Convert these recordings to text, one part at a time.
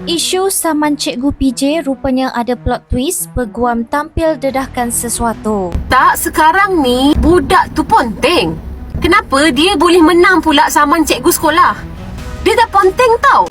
Isu saman Cikgu PJ rupanya ada plot twist, peguam tampil dedahkan sesuatu. Tak, sekarang ni budak tu ponteng. Kenapa dia boleh menang pula saman cikgu sekolah? Dia dah ponteng tau.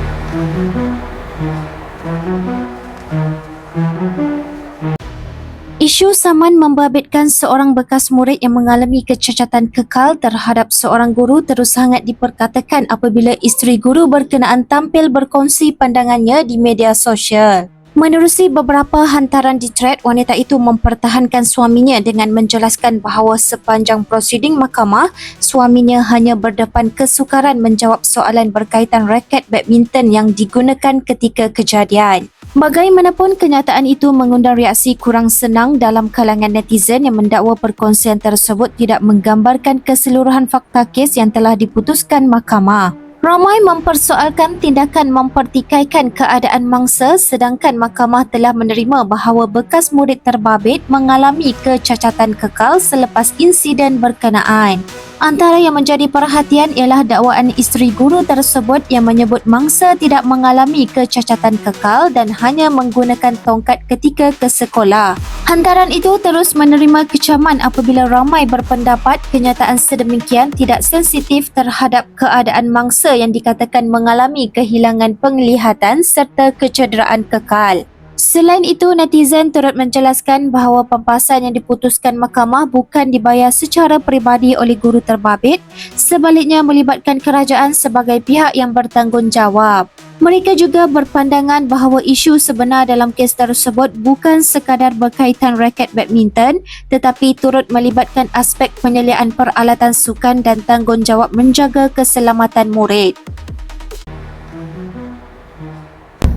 Isu saman membabitkan seorang bekas murid yang mengalami kecacatan kekal terhadap seorang guru terus hangat diperkatakan apabila isteri guru berkenaan tampil berkongsi pandangannya di media sosial. Menerusi beberapa hantaran di thread, wanita itu mempertahankan suaminya dengan menjelaskan bahawa sepanjang prosiding mahkamah, suaminya hanya berdepan kesukaran menjawab soalan berkaitan raket badminton yang digunakan ketika kejadian. Bagaimanapun, kenyataan itu mengundang reaksi kurang senang dalam kalangan netizen yang mendakwa perkongsian tersebut tidak menggambarkan keseluruhan fakta kes yang telah diputuskan mahkamah. Ramai mempersoalkan tindakan mempertikaikan keadaan mangsa sedangkan mahkamah telah menerima bahawa bekas murid terbabit mengalami kecacatan kekal selepas insiden berkenaan. Antara yang menjadi perhatian ialah dakwaan isteri guru tersebut yang menyebut mangsa tidak mengalami kecacatan kekal dan hanya menggunakan tongkat ketika ke sekolah. Hantaran itu terus menerima kecaman apabila ramai berpendapat kenyataan sedemikian tidak sensitif terhadap keadaan mangsa yang dikatakan mengalami kehilangan penglihatan serta kecederaan kekal. Selain itu, netizen turut menjelaskan bahawa pampasan yang diputuskan mahkamah bukan dibayar secara peribadi oleh guru terbabit, sebaliknya melibatkan kerajaan sebagai pihak yang bertanggungjawab. Mereka juga berpandangan bahawa isu sebenar dalam kes tersebut bukan sekadar berkaitan raket badminton tetapi turut melibatkan aspek penyediaan peralatan sukan dan tanggungjawab menjaga keselamatan murid.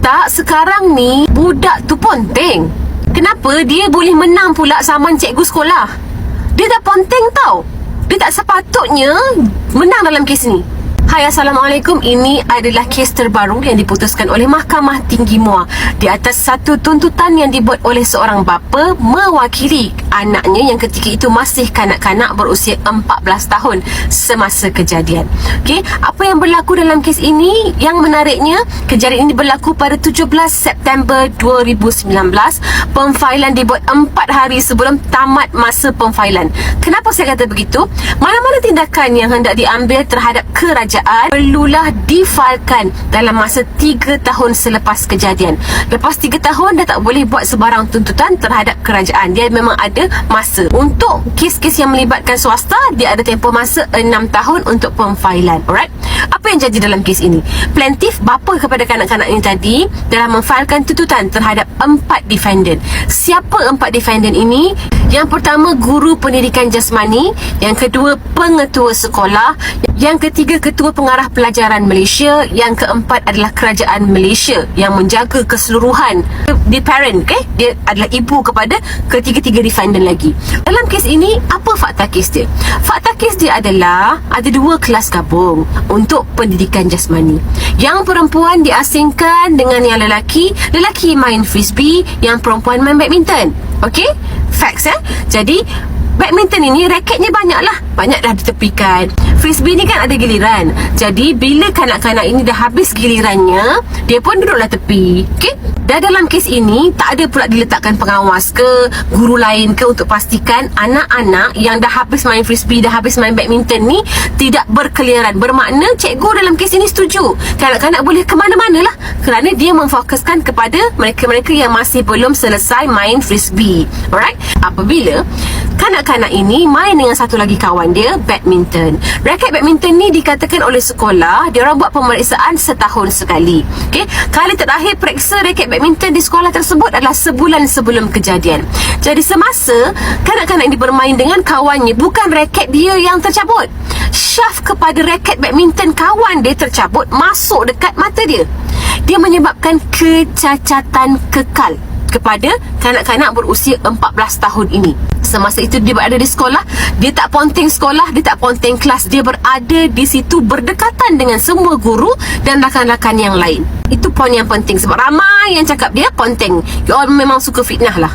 Tak, sekarang ni budak tu ponteng. Kenapa dia boleh menang pula saman cikgu sekolah? Dia dah ponteng tau. Dia tak sepatutnya menang dalam kes ni. Hai, Assalamualaikum. Ini adalah kes terbaru yang diputuskan oleh Mahkamah Tinggi Muar di atas satu tuntutan yang dibuat oleh seorang bapa mewakili anaknya yang ketika itu masih kanak-kanak berusia 14 tahun semasa kejadian. Okey, apa yang berlaku dalam kes ini? Yang menariknya, kejadian ini berlaku pada 17 September 2019. Pemfailan dibuat 4 hari sebelum tamat masa pemfailan. Kenapa saya kata begitu? Mana-mana tindakan yang hendak diambil terhadap kerajaan perlulah difailkan dalam masa 3 tahun selepas kejadian. Lepas 3 tahun dah tak boleh buat sebarang tuntutan terhadap kerajaan. Dia memang ada masa. Untuk kes-kes yang melibatkan swasta, dia ada tempoh masa 6 tahun untuk pemfailan. Alright? Apa yang jadi dalam kes ini? Plaintiff bapa kepada kanak-kanak ini tadi telah memfailkan tuntutan terhadap 4 defendant. Siapa 4 defendant ini? Yang pertama, guru pendidikan jasmani. Yang kedua, pengetua sekolah. Yang ketiga, Ketua Pengarah Pelajaran Malaysia. Yang keempat adalah Kerajaan Malaysia yang menjaga keseluruhan the parent, okay? Dia adalah ibu kepada ketiga-tiga defendant lagi. Dalam kes ini, apa fakta kes dia? Fakta kes dia adalah ada 2 kelas gabung untuk pendidikan jasmani. Yang perempuan diasingkan dengan yang lelaki. Lelaki main frisbee, yang perempuan main badminton. Okay? Facts, Jadi badminton ini raketnya banyak dah ditepikan. Frisbee ni kan ada giliran. Jadi bila kanak-kanak ini dah habis gilirannya, dia pun duduklah tepi. Okey? Dan dalam kes ini tak ada pula diletakkan pengawas ke guru lain ke untuk pastikan anak-anak yang dah habis main frisbee, dah habis main badminton ni tidak berkeliaran. Bermakna cikgu dalam kes ini setuju kanak-kanak boleh ke mana-mana lah, kerana dia memfokuskan kepada mereka-mereka yang masih belum selesai main frisbee. Alright? Apabila kanak-kanak ini main dengan satu lagi kawan dia badminton. Raket badminton ni dikatakan oleh sekolah dia orang buat pemeriksaan setahun sekali. Okey, kali terakhir periksa raket badminton di sekolah tersebut adalah sebulan sebelum kejadian. Jadi semasa kanak-kanak ini bermain dengan kawannya, bukan raket dia yang tercabut. Shaft kepada raket badminton kawan dia tercabut masuk dekat mata dia. Dia menyebabkan kecacatan kekal kepada kanak-kanak berusia 14 tahun ini. Semasa itu dia berada di sekolah, dia tak ponteng sekolah, dia tak ponteng kelas, dia berada di situ berdekatan dengan semua guru dan rakan-rakan yang lain. Itu poin yang penting sebab ramai yang cakap dia ponteng. You all memang suka fitnah lah.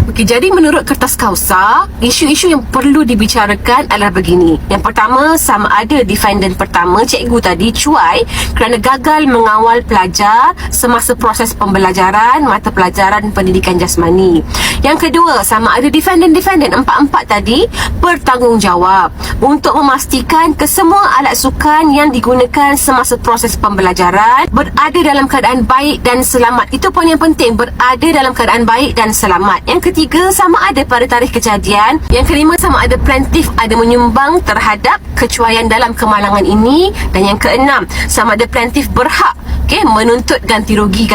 Okey, jadi menurut Kertas Kausa, isu-isu yang perlu dibicarakan adalah begini. Yang pertama, sama ada defendant pertama, cikgu tadi cuai kerana gagal mengawal pelajar semasa proses pembelajaran mata pelajaran pendidikan jasmani. Yang kedua, sama ada defendant empat-empat tadi bertanggungjawab untuk memastikan kesemua alat sukan yang digunakan semasa proses pembelajaran berada dalam keadaan baik dan selamat. Itu poin yang penting, berada dalam keadaan baik dan selamat. Yang ketiga, sama ada pada tarikh kejadian. Yang kelima, sama ada plaintiff ada menyumbang terhadap kecuaian dalam kemalangan ini. Dan yang keenam, sama ada plaintiff berhak menuntut ganti rugi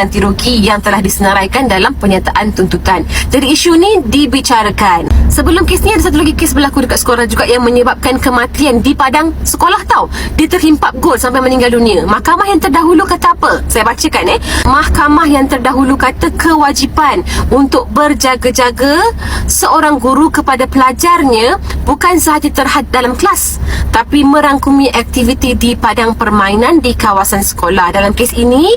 yang telah disenaraikan dalam pernyataan tuntutan. Jadi isu ni dibicarakan. Sebelum kes ni ada satu lagi kes berlaku dekat sekolah juga yang menyebabkan kematian di padang sekolah tau. Dia terhimpap gol sampai meninggal dunia. Mahkamah yang terdahulu kata apa? Saya bacakan Mahkamah yang terdahulu kata kewajipan untuk berjaga-jaga seorang guru kepada pelajarnya bukan sahaja terhad dalam kelas, tapi merangkumi aktiviti di padang permainan di kawasan sekolah. Dalam kes ini,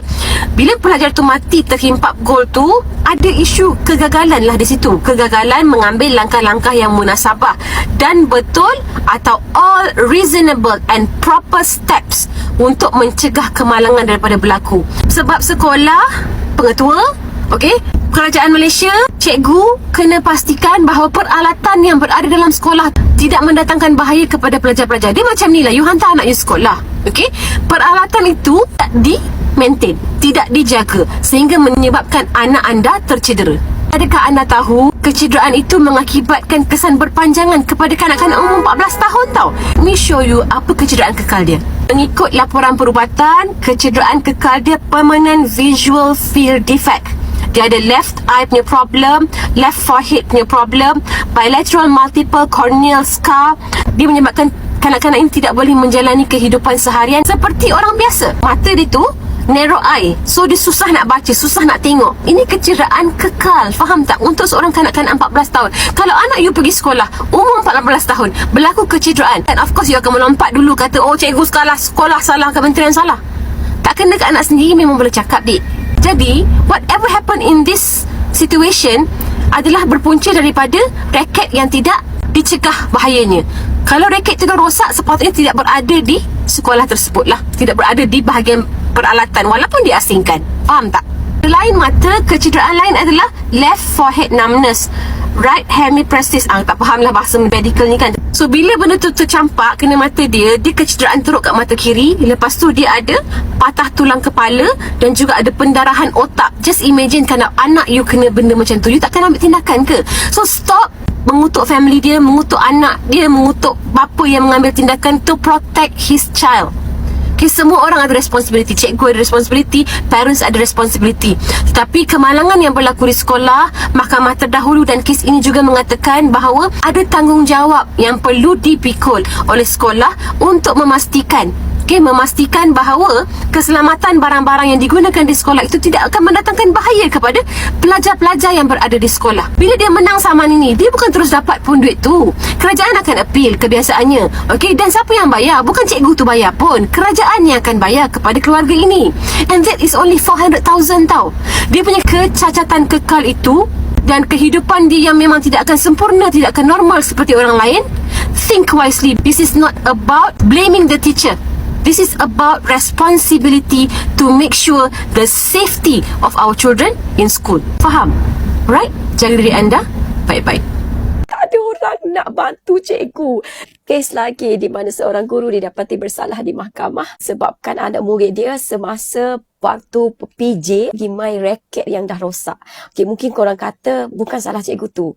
bila pelajar tu mati terhimpap gol tu, ada isu kegagalan lah di situ. Kegagalan mengambil langkah-langkah yang munasabah dan betul atau all reasonable and proper steps untuk mencegah kemalangan daripada berlaku. Sebab sekolah, pengetua, kerajaan Malaysia, cikgu kena pastikan bahawa peralatan yang berada dalam sekolah tidak mendatangkan bahaya kepada pelajar-pelajar. Dia macam ni lah, you hantar anak you sekolah, peralatan itu tak di-maintain, tidak dijaga, sehingga menyebabkan anak anda tercedera. Adakah anda tahu kecederaan itu mengakibatkan kesan berpanjangan kepada kanak-kanak umur 14 tahun tau? Let me show you apa kecederaan kekal dia. Mengikut laporan perubatan, kecederaan kekal dia permanent visual field defect. Dia ada left eye punya problem, left forehead punya problem, bilateral multiple corneal scar. Dia menyebabkan kanak-kanak ini tidak boleh menjalani kehidupan seharian seperti orang biasa. Mata dia tu narrow eye, so dia susah nak baca, susah nak tengok. Ini kecederaan kekal, faham tak? Untuk seorang kanak-kanak 14 tahun. Kalau anak you pergi sekolah umur 14 tahun berlaku kecederaan, and of course you akan melompat dulu kata, oh cikgu sekolah salah, kementerian salah. Tak kena ke anak sendiri, memang boleh cakap dik. Jadi whatever happen in this situation adalah berpunca daripada raket yang tidak dicegah bahayanya. Kalau raket itu dah rosak, sepatutnya tidak berada di sekolah tersebut lah, tidak berada di bahagian peralatan walaupun diasingkan. Faham tak? Lain mata, kecederaan lain adalah left forehead numbness, right hemiparesis. Tak faham lah bahasa medical ni kan. So bila benda tu tercampak kena mata dia kecederaan teruk kat mata kiri. Lepas tu dia ada patah tulang kepala dan juga ada pendarahan otak. Just imagine kalau anak you kena benda macam tu, you takkan ambil tindakan ke? So stop mengutuk family dia, mengutuk anak dia, mengutuk bapa yang mengambil tindakan to protect his child. Semua orang ada responsibility. Cikgu ada responsibility, parents ada responsibility. Tetapi kemalangan yang berlaku di sekolah, mahkamah terdahulu dan kes ini juga mengatakan bahawa ada tanggungjawab yang perlu dipikul oleh sekolah untuk memastikan memastikan bahawa keselamatan barang-barang yang digunakan di sekolah itu tidak akan mendatangkan bahaya kepada pelajar-pelajar yang berada di sekolah. Bila dia menang saman ini, dia bukan terus dapat pun duit tu. Kerajaan akan appeal kebiasaannya. Dan siapa yang bayar? Bukan cikgu tu bayar pun. Kerajaan yang akan bayar kepada keluarga ini. And that is only 400,000 tau. Dia punya kecacatan kekal itu dan kehidupan dia yang memang tidak akan sempurna, tidak akan normal seperti orang lain. Think wisely. This is not about blaming the teacher. This is about responsibility to make sure the safety of our children in school. Faham? Right? Jaga diri anda baik-baik. Tak ada orang nak bantu cikgu. Kes lagi di mana seorang guru didapati bersalah di mahkamah sebabkan anak murid dia semasa waktu PJ pergi main raket yang dah rosak. Mungkin korang kata bukan salah cikgu tu.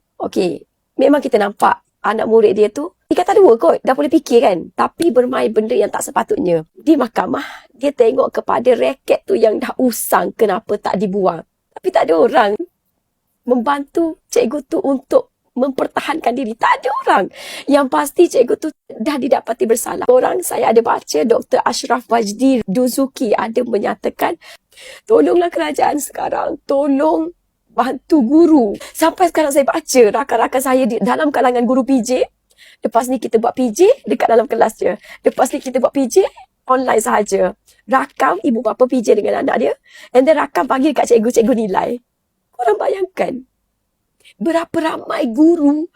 Memang kita nampak anak murid dia tu kata dua kot, dah boleh fikir kan. Tapi bermain benda yang tak sepatutnya. Di mahkamah, dia tengok kepada raket tu yang dah usang, kenapa tak dibuang. Tapi tak ada orang membantu cikgu tu untuk mempertahankan diri. Tak ada orang. Yang pasti cikgu tu dah didapati bersalah. Saya ada baca Dr. Ashraf Wajdi Duzuki ada menyatakan, tolonglah kerajaan sekarang, tolong bantu guru. Sampai sekarang saya baca rakan-rakan saya dalam kalangan guru PJ. Lepas ni kita buat PJ dekat dalam kelas je. Lepas ni kita buat PJ online sahaja. Rakam ibu bapa PJ dengan anak dia. And then rakam bagi dekat cikgu-cikgu nilai. Korang bayangkan. Berapa ramai guru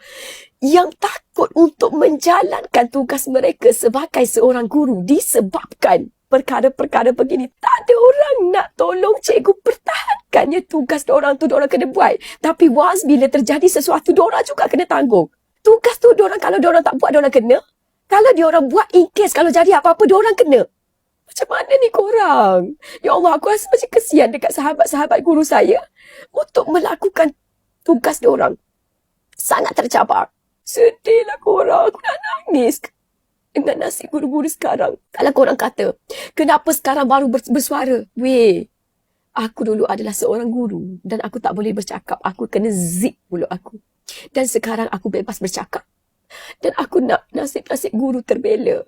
yang takut untuk menjalankan tugas mereka sebagai seorang guru disebabkan perkara-perkara begini. Tak ada orang nak tolong cikgu pertahankannya tugas diorang tu diorang kena buat. Tapi once bila terjadi sesuatu diorang juga kena tanggung. Tugas tu diorang kalau diorang tak buat diorang kena. Kalau diorang buat in case kalau jadi apa-apa diorang kena. Macam mana ni korang? Ya Allah, aku rasa macam kesian dekat sahabat-sahabat guru saya untuk melakukan tugas diorang. Sangat tercabar. Sedihlah korang. Aku nak nangis dengan nasib guru-guru sekarang. Kalau korang kata, kenapa sekarang baru bersuara? Weh, aku dulu adalah seorang guru dan aku tak boleh bercakap. Aku kena zip mulut aku. Dan sekarang aku bebas bercakap. Dan aku nak nasib-nasib guru terbela.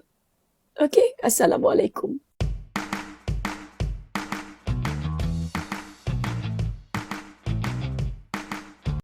Okey, Assalamualaikum.